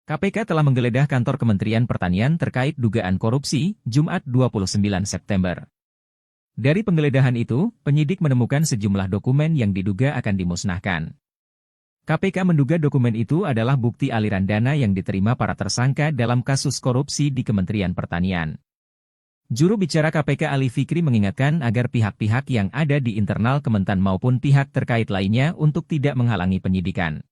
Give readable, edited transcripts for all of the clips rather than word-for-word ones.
KPK telah menggeledah kantor Kementerian Pertanian terkait dugaan korupsi, Jumat 29 September. Dari penggeledahan itu, penyidik menemukan sejumlah dokumen yang diduga akan dimusnahkan. KPK menduga dokumen itu adalah bukti aliran dana yang diterima para tersangka dalam kasus korupsi di Kementerian Pertanian. Juru bicara KPK Ali Fikri mengingatkan agar pihak-pihak yang ada di internal Kementan maupun pihak terkait lainnya untuk tidak menghalangi penyidikan.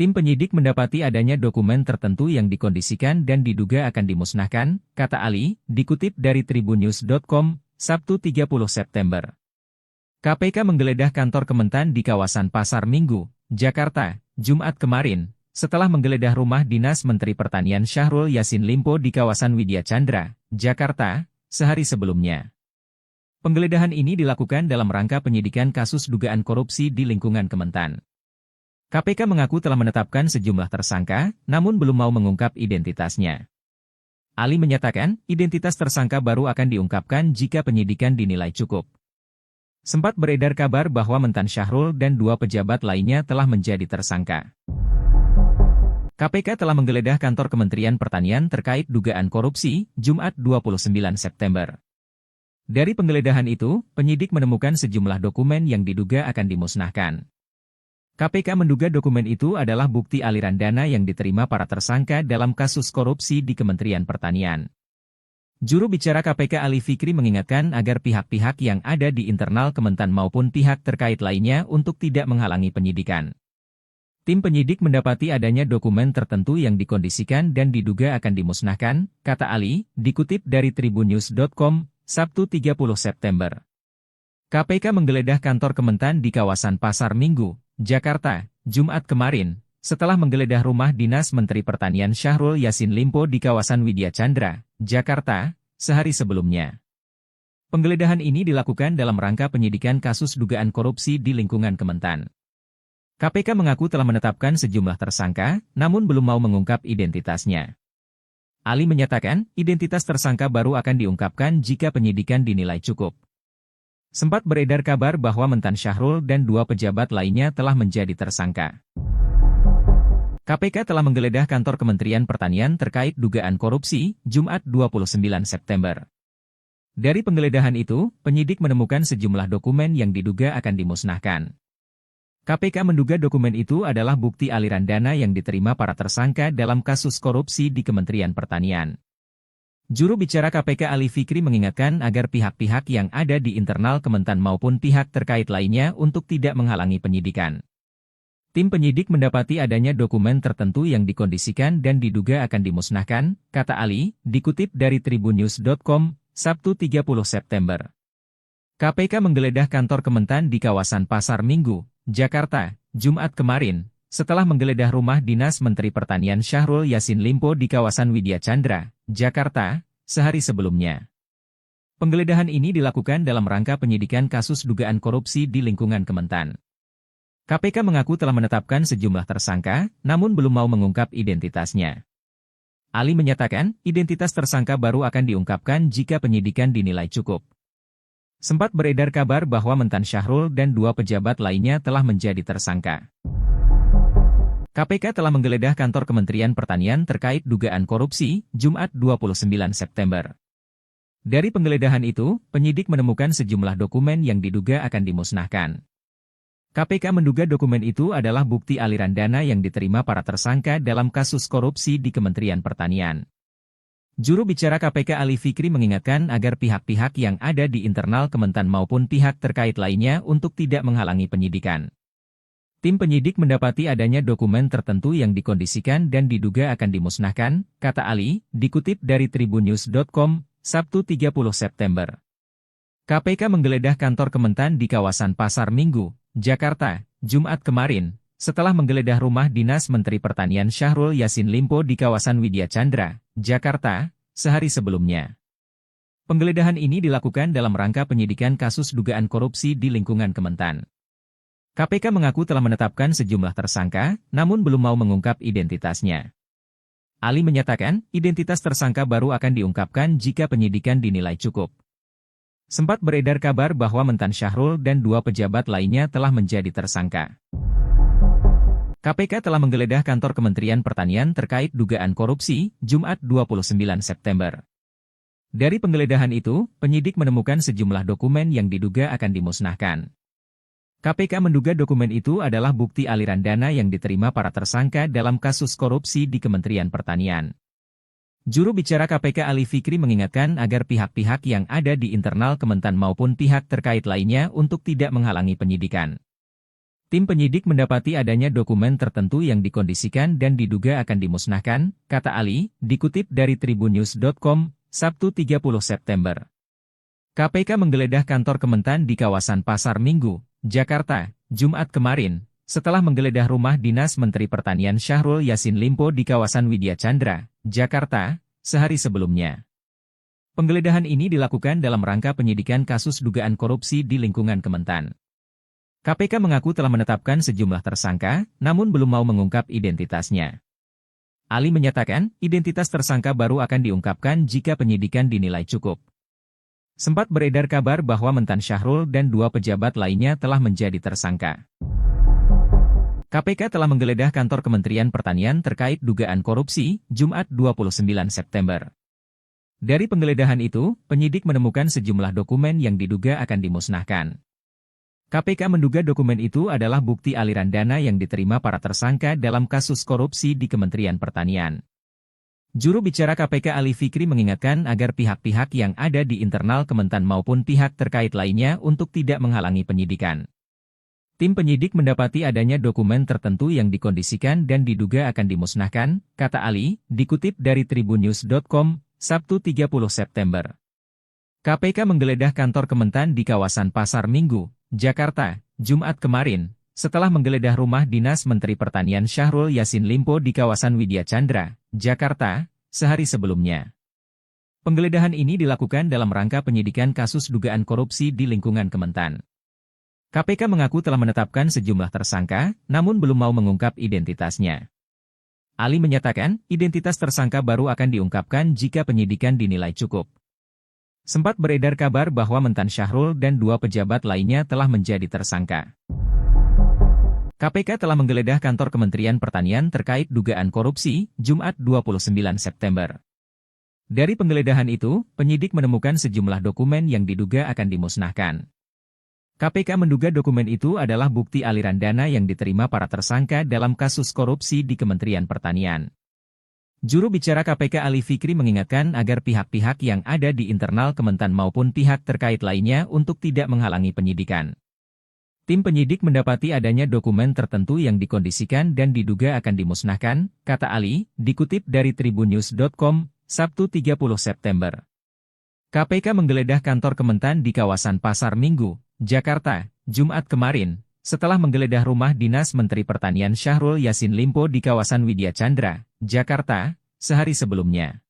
Tim penyidik mendapati adanya dokumen tertentu yang dikondisikan dan diduga akan dimusnahkan, kata Ali, dikutip dari tribunnews.com, Sabtu 30 September. KPK menggeledah kantor Kementan di kawasan Pasar Minggu, Jakarta, Jumat kemarin, setelah menggeledah rumah dinas Menteri Pertanian Syahrul Yassin Limpo di kawasan Widya Chandra, Jakarta, sehari sebelumnya. Penggeledahan ini dilakukan dalam rangka penyidikan kasus dugaan korupsi di lingkungan Kementan. KPK mengaku telah menetapkan sejumlah tersangka, namun belum mau mengungkap identitasnya. Ali menyatakan, identitas tersangka baru akan diungkapkan jika penyidikan dinilai cukup. Sempat beredar kabar bahwa mentan Syahrul dan dua pejabat lainnya telah menjadi tersangka. KPK telah menggeledah kantor Kementerian Pertanian terkait dugaan korupsi, Jumat 29 September. Dari penggeledahan itu, penyidik menemukan sejumlah dokumen yang diduga akan dimusnahkan. KPK menduga dokumen itu adalah bukti aliran dana yang diterima para tersangka dalam kasus korupsi di Kementerian Pertanian. Juru bicara KPK Ali Fikri mengingatkan agar pihak-pihak yang ada di internal Kementan maupun pihak terkait lainnya untuk tidak menghalangi penyidikan. Tim penyidik mendapati adanya dokumen tertentu yang dikondisikan dan diduga akan dimusnahkan, kata Ali, dikutip dari tribunnews.com, Sabtu 30 September. KPK menggeledah kantor Kementan di kawasan Pasar Minggu, Jakarta, Jumat kemarin, setelah menggeledah rumah dinas Menteri Pertanian Syahrul Yassin Limpo di kawasan Widya Chandra, Jakarta, sehari sebelumnya. Penggeledahan ini dilakukan dalam rangka penyidikan kasus dugaan korupsi di lingkungan Kementan. KPK mengaku telah menetapkan sejumlah tersangka, namun belum mau mengungkap identitasnya. Ali menyatakan, identitas tersangka baru akan diungkapkan jika penyidikan dinilai cukup. Sempat beredar kabar bahwa mentan Syahrul dan dua pejabat lainnya telah menjadi tersangka. KPK telah menggeledah kantor Kementerian Pertanian terkait dugaan korupsi, Jumat 29 September. Dari penggeledahan itu, penyidik menemukan sejumlah dokumen yang diduga akan dimusnahkan. KPK menduga dokumen itu adalah bukti aliran dana yang diterima para tersangka dalam kasus korupsi di Kementerian Pertanian. Juru bicara KPK Ali Fikri mengingatkan agar pihak-pihak yang ada di internal Kementan maupun pihak terkait lainnya untuk tidak menghalangi penyidikan. Tim penyidik mendapati adanya dokumen tertentu yang dikondisikan dan diduga akan dimusnahkan, kata Ali, dikutip dari tribunnews.com, Sabtu 30 September. KPK menggeledah kantor Kementan di kawasan Pasar Minggu, Jakarta, Jumat kemarin, setelah menggeledah rumah dinas Menteri Pertanian Syahrul Yassin Limpo di kawasan Widya Chandra, Jakarta, sehari sebelumnya. Penggeledahan ini dilakukan dalam rangka penyidikan kasus dugaan korupsi di lingkungan Kementan. KPK mengaku telah menetapkan sejumlah tersangka, namun belum mau mengungkap identitasnya. Ali menyatakan, identitas tersangka baru akan diungkapkan jika penyidikan dinilai cukup. Sempat beredar kabar bahwa mentan Syahrul dan dua pejabat lainnya telah menjadi tersangka. KPK telah menggeledah kantor Kementerian Pertanian terkait dugaan korupsi, Jumat 29 September. Dari penggeledahan itu, penyidik menemukan sejumlah dokumen yang diduga akan dimusnahkan. KPK menduga dokumen itu adalah bukti aliran dana yang diterima para tersangka dalam kasus korupsi di Kementerian Pertanian. Juru bicara KPK Ali Fikri mengingatkan agar pihak-pihak yang ada di internal Kementan maupun pihak terkait lainnya untuk tidak menghalangi penyidikan. Tim penyidik mendapati adanya dokumen tertentu yang dikondisikan dan diduga akan dimusnahkan, kata Ali, dikutip dari tribunnews.com, Sabtu 30 September. KPK menggeledah kantor Kementan di kawasan Pasar Minggu, Jakarta, Jumat kemarin, setelah menggeledah rumah dinas Menteri Pertanian Syahrul Yassin Limpo di kawasan Widya Chandra, Jakarta, sehari sebelumnya. Penggeledahan ini dilakukan dalam rangka penyidikan kasus dugaan korupsi di lingkungan Kementan. KPK mengaku telah menetapkan sejumlah tersangka, namun belum mau mengungkap identitasnya. Ali menyatakan, identitas tersangka baru akan diungkapkan jika penyidikan dinilai cukup. Sempat beredar kabar bahwa mentan Syahrul dan dua pejabat lainnya telah menjadi tersangka. KPK telah menggeledah kantor Kementerian Pertanian terkait dugaan korupsi, Jumat 29 September. Dari penggeledahan itu, penyidik menemukan sejumlah dokumen yang diduga akan dimusnahkan. KPK menduga dokumen itu adalah bukti aliran dana yang diterima para tersangka dalam kasus korupsi di Kementerian Pertanian. Juru bicara KPK Ali Fikri mengingatkan agar pihak-pihak yang ada di internal Kementan maupun pihak terkait lainnya untuk tidak menghalangi penyidikan. Tim penyidik mendapati adanya dokumen tertentu yang dikondisikan dan diduga akan dimusnahkan, kata Ali, dikutip dari tribunnews.com, Sabtu 30 September. KPK menggeledah kantor Kementan di kawasan Pasar Minggu, Jakarta, Jumat kemarin, setelah menggeledah rumah dinas Menteri Pertanian Syahrul Yassin Limpo di kawasan Widya Chandra, Jakarta, sehari sebelumnya. Penggeledahan ini dilakukan dalam rangka penyidikan kasus dugaan korupsi di lingkungan Kementan. KPK mengaku telah menetapkan sejumlah tersangka, namun belum mau mengungkap identitasnya. Ali menyatakan, identitas tersangka baru akan diungkapkan jika penyidikan dinilai cukup. Sempat beredar kabar bahwa mentan Syahrul dan dua pejabat lainnya telah menjadi tersangka. KPK telah menggeledah kantor Kementerian Pertanian terkait dugaan korupsi, Jumat 29 September. Dari penggeledahan itu, penyidik menemukan sejumlah dokumen yang diduga akan dimusnahkan. KPK menduga dokumen itu adalah bukti aliran dana yang diterima para tersangka dalam kasus korupsi di Kementerian Pertanian. Juru bicara KPK Ali Fikri mengingatkan agar pihak-pihak yang ada di internal Kementan maupun pihak terkait lainnya untuk tidak menghalangi penyidikan. Tim penyidik mendapati adanya dokumen tertentu yang dikondisikan dan diduga akan dimusnahkan, kata Ali, dikutip dari tribunnews.com, Sabtu 30 September. KPK menggeledah kantor Kementan di kawasan Pasar Minggu, Jakarta, Jumat kemarin, setelah menggeledah rumah dinas Menteri Pertanian Syahrul Yassin Limpo di kawasan Widya Chandra, Jakarta, sehari sebelumnya. Penggeledahan ini dilakukan dalam rangka penyidikan kasus dugaan korupsi di lingkungan Kementan. KPK mengaku telah menetapkan sejumlah tersangka, namun belum mau mengungkap identitasnya. Ali menyatakan, identitas tersangka baru akan diungkapkan jika penyidikan dinilai cukup. Sempat beredar kabar bahwa mentan Syahrul dan dua pejabat lainnya telah menjadi tersangka. KPK telah menggeledah kantor Kementerian Pertanian terkait dugaan korupsi, Jumat 29 September. Dari penggeledahan itu, penyidik menemukan sejumlah dokumen yang diduga akan dimusnahkan. KPK menduga dokumen itu adalah bukti aliran dana yang diterima para tersangka dalam kasus korupsi di Kementerian Pertanian. Juru bicara KPK Ali Fikri mengingatkan agar pihak-pihak yang ada di internal Kementan maupun pihak terkait lainnya untuk tidak menghalangi penyidikan. Tim penyidik mendapati adanya dokumen tertentu yang dikondisikan dan diduga akan dimusnahkan, kata Ali, dikutip dari tribunnews.com, Sabtu 30 September. KPK menggeledah kantor Kementan di kawasan Pasar Minggu, Jakarta, Jumat kemarin, setelah menggeledah rumah dinas Menteri Pertanian Syahrul Yassin Limpo di kawasan Widya Chandra, Jakarta, sehari sebelumnya.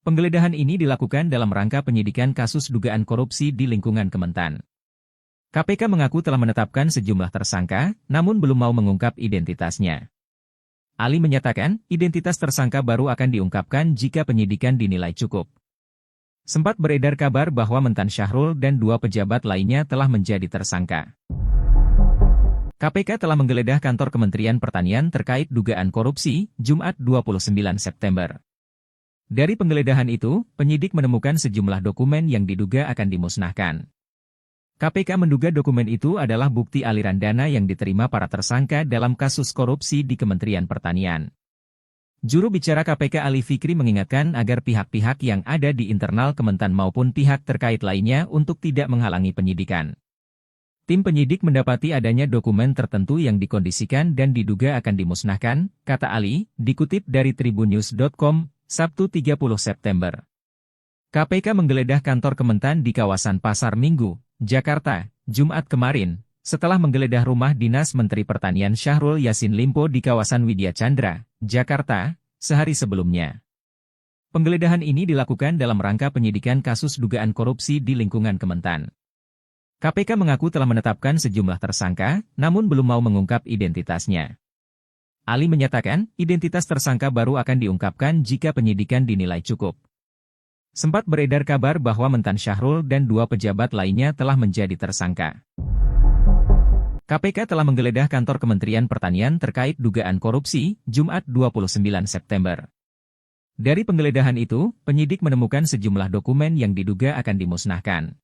Penggeledahan ini dilakukan dalam rangka penyidikan kasus dugaan korupsi di lingkungan Kementan. KPK mengaku telah menetapkan sejumlah tersangka, namun belum mau mengungkap identitasnya. Ali menyatakan, identitas tersangka baru akan diungkapkan jika penyidikan dinilai cukup. Sempat beredar kabar bahwa mentan Syahrul dan dua pejabat lainnya telah menjadi tersangka. KPK telah menggeledah kantor Kementerian Pertanian terkait dugaan korupsi, Jumat 29 September. Dari penggeledahan itu, penyidik menemukan sejumlah dokumen yang diduga akan dimusnahkan. KPK menduga dokumen itu adalah bukti aliran dana yang diterima para tersangka dalam kasus korupsi di Kementerian Pertanian. Juru bicara KPK Ali Fikri mengingatkan agar pihak-pihak yang ada di internal Kementan maupun pihak terkait lainnya untuk tidak menghalangi penyidikan. Tim penyidik mendapati adanya dokumen tertentu yang dikondisikan dan diduga akan dimusnahkan, kata Ali, dikutip dari tribunnews.com, Sabtu 30 September. KPK menggeledah kantor Kementan di kawasan Pasar Minggu, Jakarta, Jumat kemarin, setelah menggeledah rumah dinas Menteri Pertanian Syahrul Yassin Limpo di kawasan Widya Chandra, Jakarta, sehari sebelumnya. Penggeledahan ini dilakukan dalam rangka penyidikan kasus dugaan korupsi di lingkungan Kementan. KPK mengaku telah menetapkan sejumlah tersangka, namun belum mau mengungkap identitasnya. Ali menyatakan, identitas tersangka baru akan diungkapkan jika penyidikan dinilai cukup. Sempat beredar kabar bahwa mentan Syahrul dan dua pejabat lainnya telah menjadi tersangka. KPK telah menggeledah kantor Kementerian Pertanian terkait dugaan korupsi, Jumat 29 September. Dari penggeledahan itu, penyidik menemukan sejumlah dokumen yang diduga akan dimusnahkan.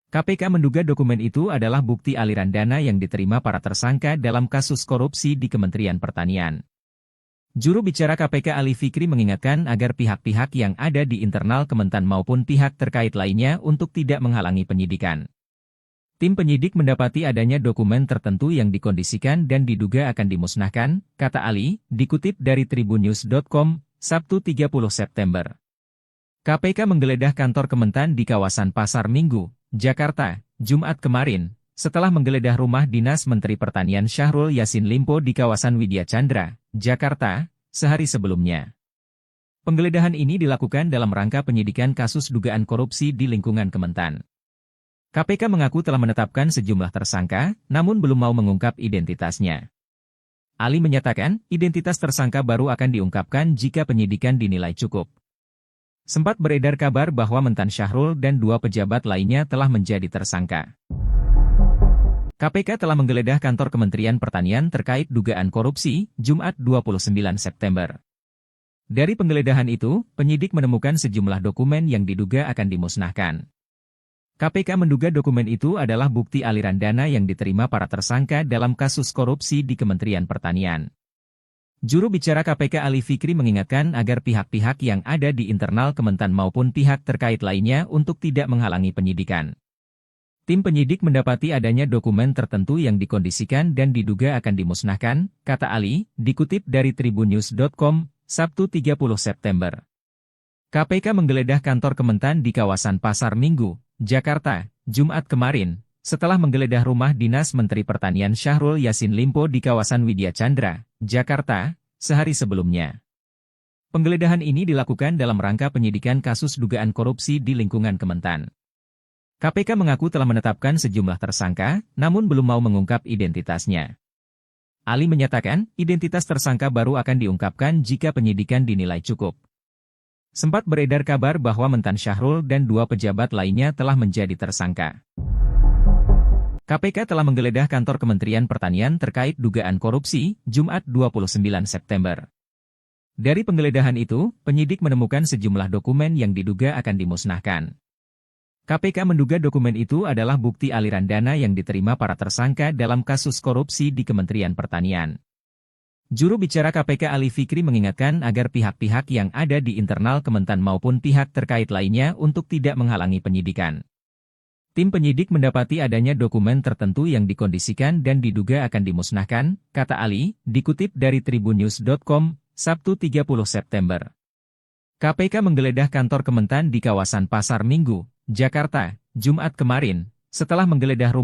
KPK menduga dokumen itu adalah bukti aliran dana yang diterima para tersangka dalam kasus korupsi di Kementerian Pertanian. Juru bicara KPK Ali Fikri mengingatkan agar pihak-pihak yang ada di internal Kementan maupun pihak terkait lainnya untuk tidak menghalangi penyidikan. Tim penyidik mendapati adanya dokumen tertentu yang dikondisikan dan diduga akan dimusnahkan, kata Ali, dikutip dari tribunnews.com, Sabtu 30 September. KPK menggeledah kantor Kementan di kawasan Pasar Minggu, Jakarta, Jumat kemarin, setelah menggeledah rumah dinas Menteri Pertanian Syahrul Yassin Limpo di kawasan Widya Chandra, Jakarta, sehari sebelumnya. Penggeledahan ini dilakukan dalam rangka penyidikan kasus dugaan korupsi di lingkungan Kementan. KPK mengaku telah menetapkan sejumlah tersangka, namun belum mau mengungkap identitasnya. Ali menyatakan, identitas tersangka baru akan diungkapkan jika penyidikan dinilai cukup. Sempat beredar kabar bahwa mentan Syahrul dan dua pejabat lainnya telah menjadi tersangka. KPK telah menggeledah kantor Kementerian Pertanian terkait dugaan korupsi, Jumat 29 September. Dari penggeledahan itu, penyidik menemukan sejumlah dokumen yang diduga akan dimusnahkan. KPK menduga dokumen itu adalah bukti aliran dana yang diterima para tersangka dalam kasus korupsi di Kementerian Pertanian. Juru bicara KPK Ali Fikri mengingatkan agar pihak-pihak yang ada di internal Kementan maupun pihak terkait lainnya untuk tidak menghalangi penyidikan. Tim penyidik mendapati adanya dokumen tertentu yang dikondisikan dan diduga akan dimusnahkan, kata Ali, dikutip dari tribunnews.com, Sabtu 30 September. KPK menggeledah kantor Kementan di kawasan Pasar Minggu, Jakarta, Jumat kemarin, setelah menggeledah rumah dinas Menteri Pertanian Syahrul Yassin Limpo di kawasan Widya Chandra, Jakarta, sehari sebelumnya. Penggeledahan ini dilakukan dalam rangka penyidikan kasus dugaan korupsi di lingkungan Kementan. KPK mengaku telah menetapkan sejumlah tersangka, namun belum mau mengungkap identitasnya. Ali menyatakan, identitas tersangka baru akan diungkapkan jika penyidikan dinilai cukup. Sempat beredar kabar bahwa mentan Syahrul dan dua pejabat lainnya telah menjadi tersangka. KPK telah menggeledah kantor Kementerian Pertanian terkait dugaan korupsi, Jumat 29 September. Dari penggeledahan itu, penyidik menemukan sejumlah dokumen yang diduga akan dimusnahkan. KPK menduga dokumen itu adalah bukti aliran dana yang diterima para tersangka dalam kasus korupsi di Kementerian Pertanian. Juru bicara KPK Ali Fikri mengingatkan agar pihak-pihak yang ada di internal Kementan maupun pihak terkait lainnya untuk tidak menghalangi penyidikan. Tim penyidik mendapati adanya dokumen tertentu yang dikondisikan dan diduga akan dimusnahkan, kata Ali, dikutip dari tribunnews.com, Sabtu 30 September. KPK menggeledah kantor Kementan di kawasan Pasar Minggu, Jakarta, Jumat kemarin, setelah menggeledah rumah